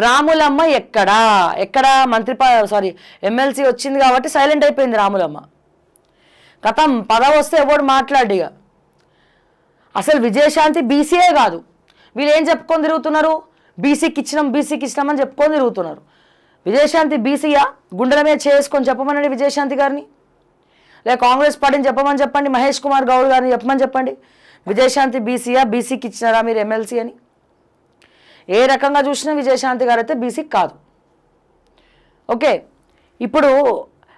రాములమ్మ ఎక్కడ మంత్రి ఎమ్మెల్సీ వచ్చింది కాబట్టి సైలెంట్ అయిపోయింది రాములమ్మ. కథం పదవి వస్తే ఎవడు మాట్లాడిగా. అసలు విజయశాంతి బీసీఏ కాదు. వీళ్ళు ఏం చెప్పుకొని తిరుగుతున్నారు? బీసీకి ఇచ్చినాం అని చెప్పుకొని తిరుగుతున్నారు. విజయశాంతి బీసీయా? గుండెల మీద చేసుకొని చెప్పమనండి విజయశాంతి గారిని, లేక కాంగ్రెస్ పార్టీని చెప్పండి, మహేష్ కుమార్ గౌడ్ గారిని చెప్పండి. విజయశాంతి బీసీయా? బీసీకి ఇచ్చినారా మీరు ఎమ్మెల్సీ అని? ఏ రకంగా చూసినా విజయశాంతి గారు అయితే బీసీకి కాదు. ఓకే, ఇప్పుడు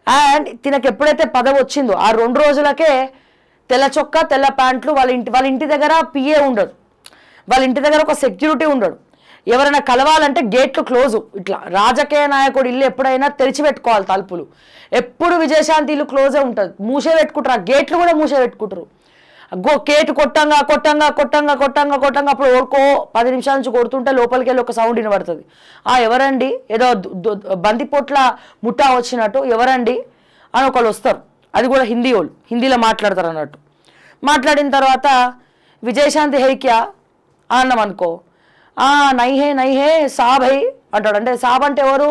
అండ్ తినకు ఎప్పుడైతే పదవి వచ్చిందో ఆ 2 రోజులకే తెల్ల చొక్కా తెల్ల ప్యాంట్లు, వాళ్ళ ఇంటి దగ్గర పిఏ ఉండడు, వాళ్ళ ఇంటి దగ్గర ఒక సెక్యూరిటీ ఉండడు. ఎవరైనా కలవాలంటే గేట్లు క్లోజు. ఇట్లా రాజకీయ నాయకుడు ఇల్లు ఎప్పుడైనా తెరిచిపెట్టుకోవాలి తలుపులు. ఎప్పుడు విజయశాంతి ఇల్లు క్లోజే ఉంటుంది, మూసే పెట్టుకుంటారు. ఆ గేట్లు కూడా మూసే పెట్టుకుంటారు. గేటు కొట్టంగా అప్పుడు ఓడుకో 10 నిమిషాల నుంచి కొడుతుంటే లోపలికి వెళ్ళి ఒక సౌండ్ వినబడుతుంది. ఎవరండి, ఏదో బందిపోట్ల ముఠా వచ్చినట్టు ఎవరండి అని ఒకళ్ళు వస్తారు. అది కూడా హిందీలో మాట్లాడతారు అన్నట్టు. మాట్లాడిన తర్వాత విజయశాంతి హైక్యా అన్నాం అనుకో, నైహే సాబ్ హై అంటాడు. అంటే సాబ్ అంటే ఎవరు?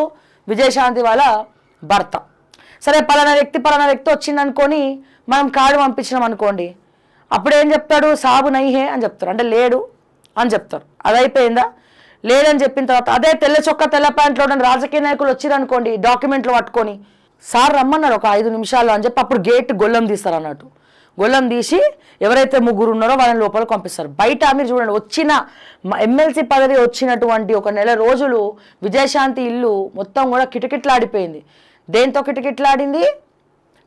విజయశాంతి వాళ్ళ భర్త. సరే పలానా వ్యక్తి వచ్చిందనుకొని మనం కార్డు పంపించినాం అనుకోండి, అప్పుడు ఏం చెప్తాడు? సాబు నైహే అని చెప్తారు, అంటే లేడు అని చెప్తారు. అది అయిపోయిందా? లేదని చెప్పిన తర్వాత అదే తెల్ల చొక్కా తెల్ల ప్యాంట్లో ఉన్న రాజకీయ నాయకులు వచ్చిరనుకోండి, డాక్యుమెంట్లు పట్టుకొని సార్ రమ్మన్నారు ఒక 5 నిమిషాలు అని చెప్పి అప్పుడు గేట్ గొల్లం తీస్తారు అన్నట్టు. గొల్లం తీసి ఎవరైతే 3 ఉన్నారో వాళ్ళని లోపలికి పంపిస్తారు. బయట మీరు చూడండి, వచ్చిన ఎమ్మెల్సీ పదవి వచ్చినటువంటి ఒక నెల రోజులు విజయశాంతి ఇల్లు మొత్తం కూడా కిటకిట్లాడిపోయింది. దేంతో కిటకిట్లాడింది?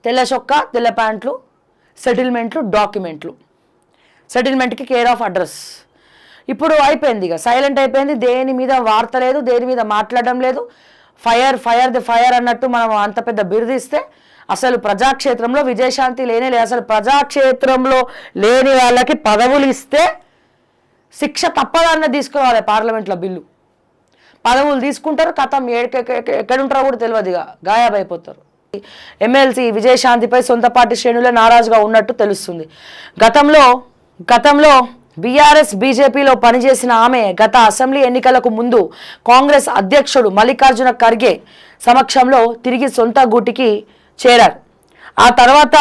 తెల్ల చొక్కా తెల్ల ప్యాంట్లు, సెటిల్మెంట్లు, డాక్యుమెంట్లు. సెటిల్మెంట్కి కేర్ ఆఫ్ అడ్రస్. ఇప్పుడు అయిపోయింది, ఇక సైలెంట్ అయిపోయింది. దేని మీద వార్త లేదు, దేని మీద మాట్లాడడం లేదు. ఫైర్ అన్నట్టు మనం అంత పెద్ద బిరుదిస్తే అసలు ప్రజాక్షేత్రంలో విజయశాంతి లేదు. అసలు ప్రజాక్షేత్రంలో లేని వాళ్ళకి పదవులు ఇస్తే శిక్ష తప్పదన్న తీసుకురావాలి పార్లమెంట్లో బిల్లు. పదవులు తీసుకుంటారు, కథం ఎక్కడుంటారో కూడా తెలియదు, ఇక గాయాబైపోతారు. ఎమ్మెల్సీ విజయశాంతిపై సొంత పార్టీ శ్రేణులే నారాజుగా ఉన్నట్టు తెలుస్తుంది. గతంలో బీఆర్ఎస్ బీజేపీలో పనిచేసిన ఆమె గత అసెంబ్లీ ఎన్నికలకు ముందు కాంగ్రెస్ అధ్యక్షుడు మల్లికార్జున ఖర్గే సమక్షంలో తిరిగి సొంత గూటికి చేరారు. ఆ తర్వాత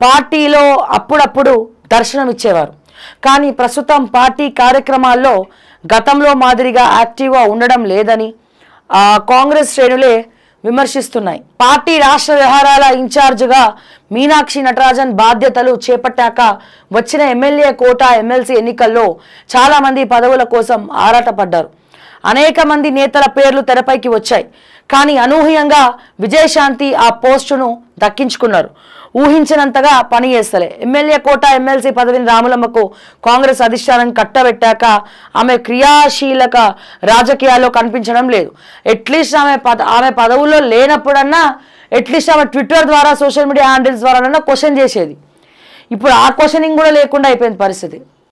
పార్టీలో అప్పుడప్పుడు దర్శనం ఇచ్చేవారు. కానీ ప్రస్తుతం పార్టీ కార్యక్రమాల్లో గతంలో మాదిరిగా యాక్టివ్గా ఉండడం లేదని కాంగ్రెస్ శ్రేణులే విమర్శిస్తున్నాయి. పార్టీ రాష్ట్ర వ్యవహారాల ఇన్ఛార్జిగా మీనాక్షి నటరాజన్ బాధ్యతలు చేపట్టాక వచ్చిన ఎమ్మెల్యే కోటా ఎమ్మెల్సీ ఎన్నికల్లో చాలామంది పదవుల కోసం ఆరాటపడ్డారు. అనేక మంది నేతల పేర్లు తెరపైకి వచ్చాయి. కానీ అనూహ్యంగా విజయశాంతి ఆ పోస్టును దక్కించుకున్నారు. ఊహించినంతగా పని చేస్తలే. ఎమ్మెల్యే కోటా ఎమ్మెల్సీ పదవిని రాములమ్మకు కాంగ్రెస్ అధిష్టానం కట్టబెట్టాక ఆమె క్రియాశీలక రాజకీయాల్లో కనిపించడం లేదు. అట్లీస్ట్ ఆమె పదవుల్లో లేనప్పుడన్నా అట్లీస్ట్ ఆమె ట్విట్టర్ ద్వారా సోషల్ మీడియా హ్యాండిల్స్ ద్వారా క్వశ్చన్ చేసేది. ఇప్పుడు ఆ క్వశ్చనింగ్ కూడా లేకుండా అయిపోయింది పరిస్థితి.